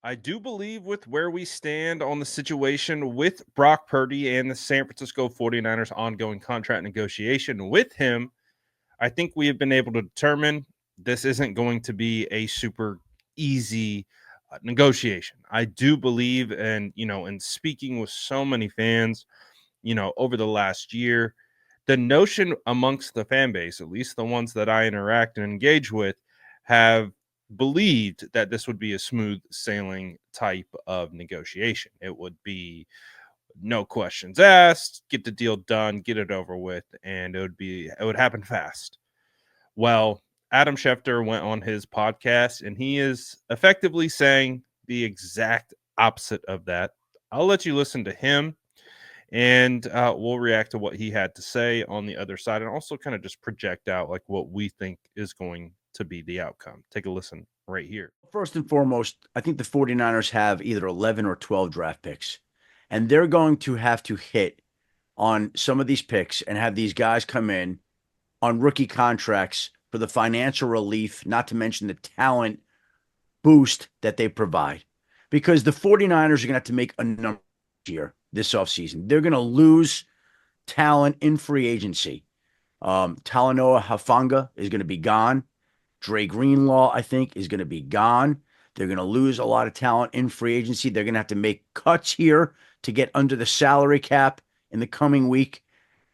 I do believe with where we stand on the situation with Brock Purdy and the San Francisco 49ers ongoing contract negotiation with him, I think we have been able to determine this isn't going to be a super easy negotiation. I do believe, and in speaking with so many fans, over the last year, the notion amongst the fan base, at least the ones that I interact and engage with, have believed that this would be a smooth sailing type of negotiation. It would be no questions asked, get the deal done, get it over with, and it would happen fast. Well, Adam Schefter went on his podcast and he is effectively saying the exact opposite of that. I'll let you listen to him and we'll react to what he had to say on the other side and also kind of just project out like what we think is going to be the outcome. Take a listen right here. First and foremost, I think the 49ers have either 11 or 12 draft picks, and they're going to have to hit on some of these picks and have these guys come in on rookie contracts for the financial relief, not to mention the talent boost that they provide. Because the 49ers are going to have to make a number here this offseason. They're going to lose talent in free agency. Talanoa Hafanga is going to be gone. Dre Greenlaw, I think, is going to be gone. They're going to lose a lot of talent in free agency. They're going to have to make cuts here to get under the salary cap in the coming week.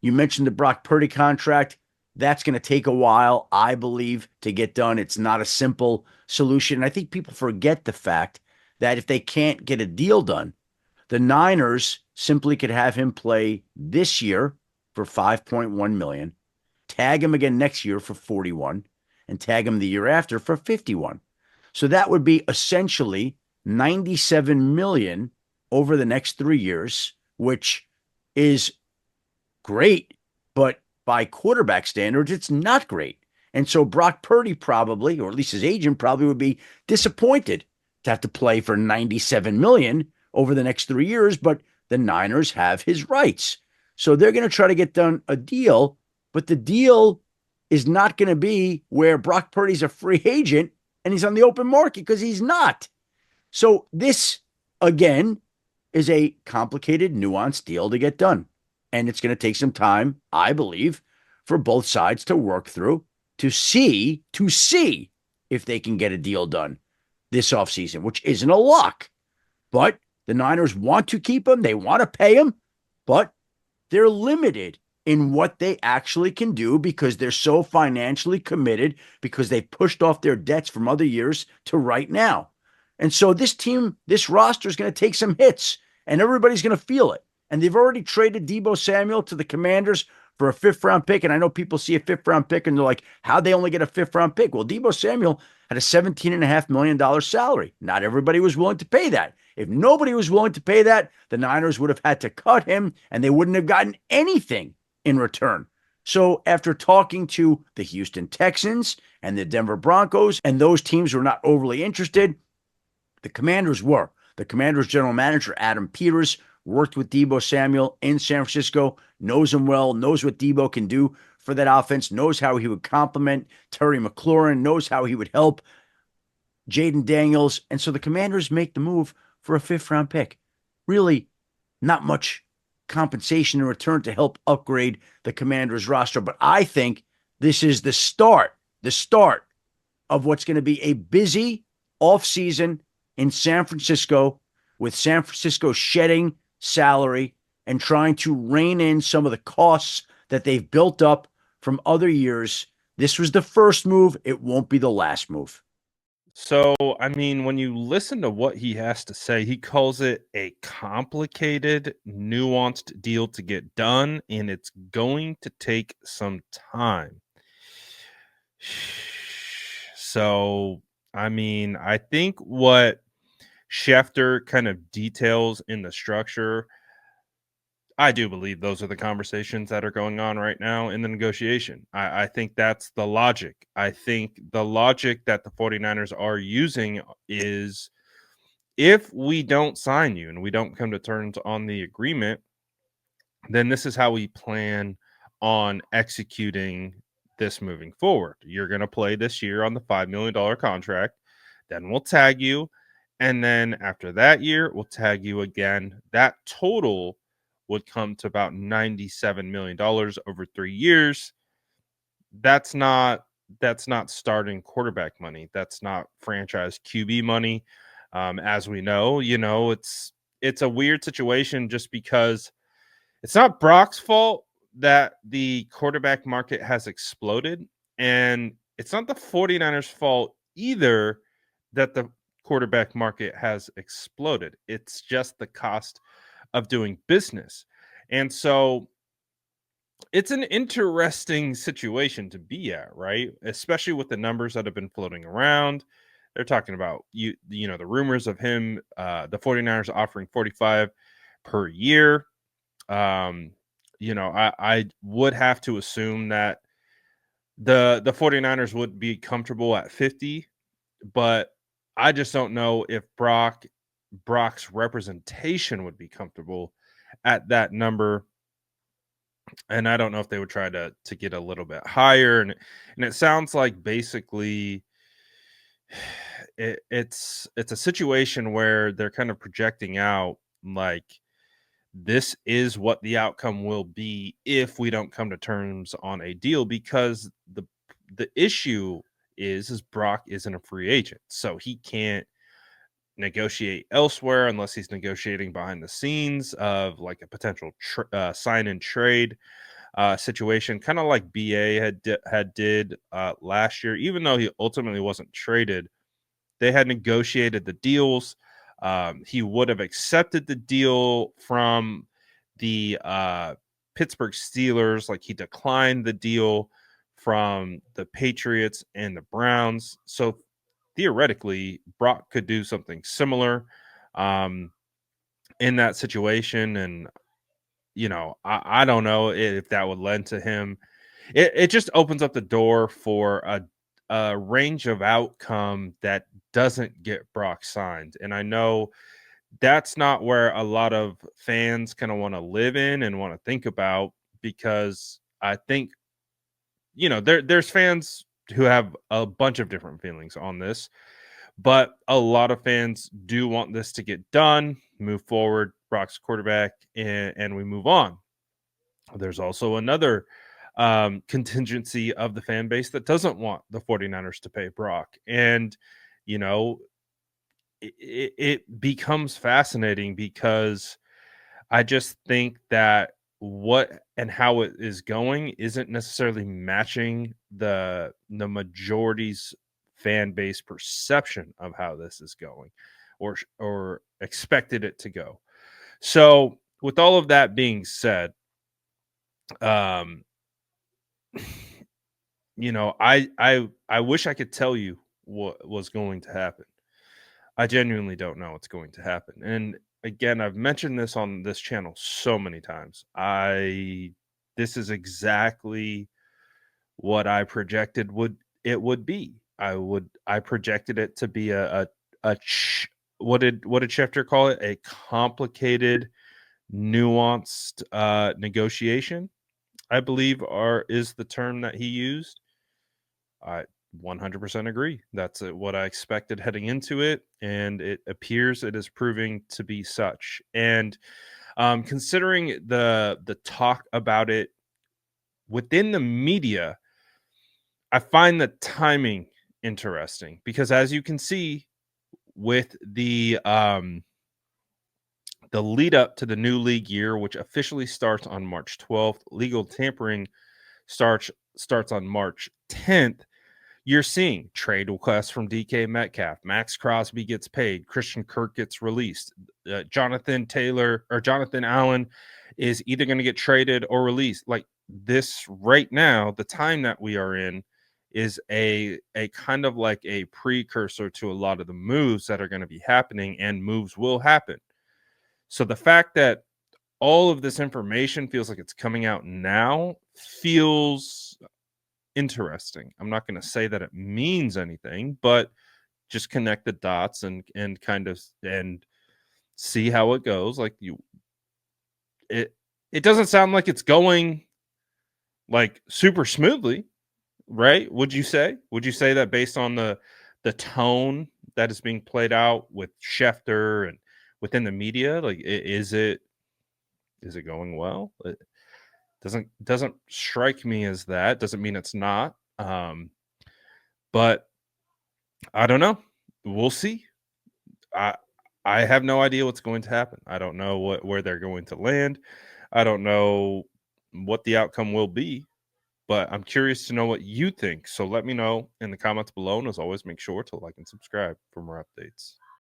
You mentioned the Brock Purdy contract. That's going to take a while, I believe, to get done. It's not a simple solution. And I think people forget the fact that if they can't get a deal done, the Niners simply could have him play this year for $5.1 million, tag him again next year for $41, and tag him the year after for $51. So that would be essentially $97 million over the next 3 years, which is great, but by quarterback standards, it's not great. And so Brock Purdy probably, or at least his agent probably, would be disappointed to have to play for $97 million over the next 3 years, but the Niners have his rights. So they're going to try to get done a deal, but the deal is not going to be where Brock Purdy's a free agent and he's on the open market, because he's not. So this, again, is a complicated, nuanced deal to get done. And it's going to take some time, I believe, for both sides to work through to see if they can get a deal done this offseason, which isn't a lock. But the Niners want to keep him. They want to pay him, but they're limited in what they actually can do because they're so financially committed, because they pushed off their debts from other years to right now. And so this team, this roster is going to take some hits, and everybody's going to feel it. And they've already traded Deebo Samuel to the Commanders for a 5th-round pick. And I know people see a 5th-round pick and they're like, how'd they only get a 5th-round pick? Well, Deebo Samuel had a $17.5 million salary. Not everybody was willing to pay that. If nobody was willing to pay that, the Niners would have had to cut him and they wouldn't have gotten anything in return. So after talking to the Houston Texans and the Denver Broncos, and those teams were not overly interested, the Commanders were. The Commanders general manager, Adam Peters, worked with Deebo Samuel in San Francisco, knows him well, knows what Deebo can do for that offense, knows how he would complement Terry McLaurin, knows how he would help Jaden Daniels. And so the Commanders make the move for a 5th-round pick. Really not much compensation in return to help upgrade the Commanders roster. But I think this is the start of what's going to be a busy offseason in San Francisco, with San Francisco shedding salary and trying to rein in some of the costs that they've built up from other years. This was the first move. It won't be the last move. So, I mean, when you listen to what he has to say, he calls it a complicated, nuanced deal to get done, and it's going to take some time. So, I mean, I think what Schefter kind of details in the structure, I do believe those are the conversations that are going on right now in the negotiation. I think that's the logic. I think the logic that the 49ers are using is, if we don't sign you and we don't come to terms on the agreement, then this is how we plan on executing this moving forward. You're going to play this year on the $5 million contract. Then we'll tag you. And then after that year, we'll tag you again. That total would come to about $97 million over 3 years. That's not that's not starting quarterback money. That's not franchise QB money. As we know, it's a weird situation just because it's not Brock's fault that the quarterback market has exploded. And it's not the 49ers' fault either that the quarterback market has exploded. It's just the cost of doing business. And so it's an interesting situation to be at, right? Especially with the numbers that have been floating around. They're talking about the rumors of him, the 49ers offering 45 per year. um, I would have to assume that the 49ers would be comfortable at 50, but I just don't know if Brock's representation would be comfortable at that number. And I don't know if they would try to get a little bit higher. And it sounds like basically it's a situation where they're kind of projecting out like this is what the outcome will be if we don't come to terms on a deal, because the issue is Brock isn't a free agent, so he can't negotiate elsewhere unless he's negotiating behind the scenes of like a potential sign and trade situation, kind of like BA had did last year. Even though he ultimately wasn't traded, they had negotiated the deals. He would have accepted the deal from the Pittsburgh Steelers. Like, he declined the deal from the Patriots and the Browns. So theoretically, Brock could do something similar um, in that situation. And, I don't know if that would lend to him. It just opens up the door for a range of outcome that doesn't get Brock signed. And I know that's not where a lot of fans kind of want to live in and want to think about, because I think, there's fans who have a bunch of different feelings on this, but a lot of fans do want this to get done, move forward, Brock's quarterback, and we move on. There's also another contingency of the fan base that doesn't want the 49ers to pay Brock. And, you know, it becomes fascinating because I just think that what and how it is going isn't necessarily matching the majority's fan base perception of how this is going, or expected it to go. So, with all of that being said, um I wish I could tell you what was going to happen. I genuinely don't know what's going to happen. And again, I've mentioned this on this channel so many times. I This is exactly what I projected would be. I projected it to be what did Schefter call it? A complicated, nuanced negotiation, I believe is the term that he used. I 100% agree. That's what I expected heading into it, and it appears it is proving to be such. And considering the talk about it within the media, I find the timing interesting because, as you can see, with the lead up to the new league year, which officially starts on March 12th, legal tampering starts on March 10th. You're seeing trade requests from DK Metcalf. Max Crosby gets paid. Christian Kirk gets released. Jonathan Allen is either going to get traded or released. Like this right now, the time that we are in is a kind of like a precursor to a lot of the moves that are going to be happening, and moves will happen. So the fact that all of this information feels like it's coming out now feels interesting. I'm not going to say that it means anything, but just connect the dots and kind of and see how it goes. Like it doesn't sound like it's going like super smoothly, right? Would you say? Would you say that based on the tone that is being played out with Schefter and within the media? Like, is it going well? It doesn't strike me as that. Doesn't mean it's not. But I don't know. We'll see. I I have no idea what's going to happen. I don't know where they're going to land. I don't know what the outcome will be, but I'm curious to know what you think. So let me know in the comments below. And as always, make sure to like and subscribe for more updates.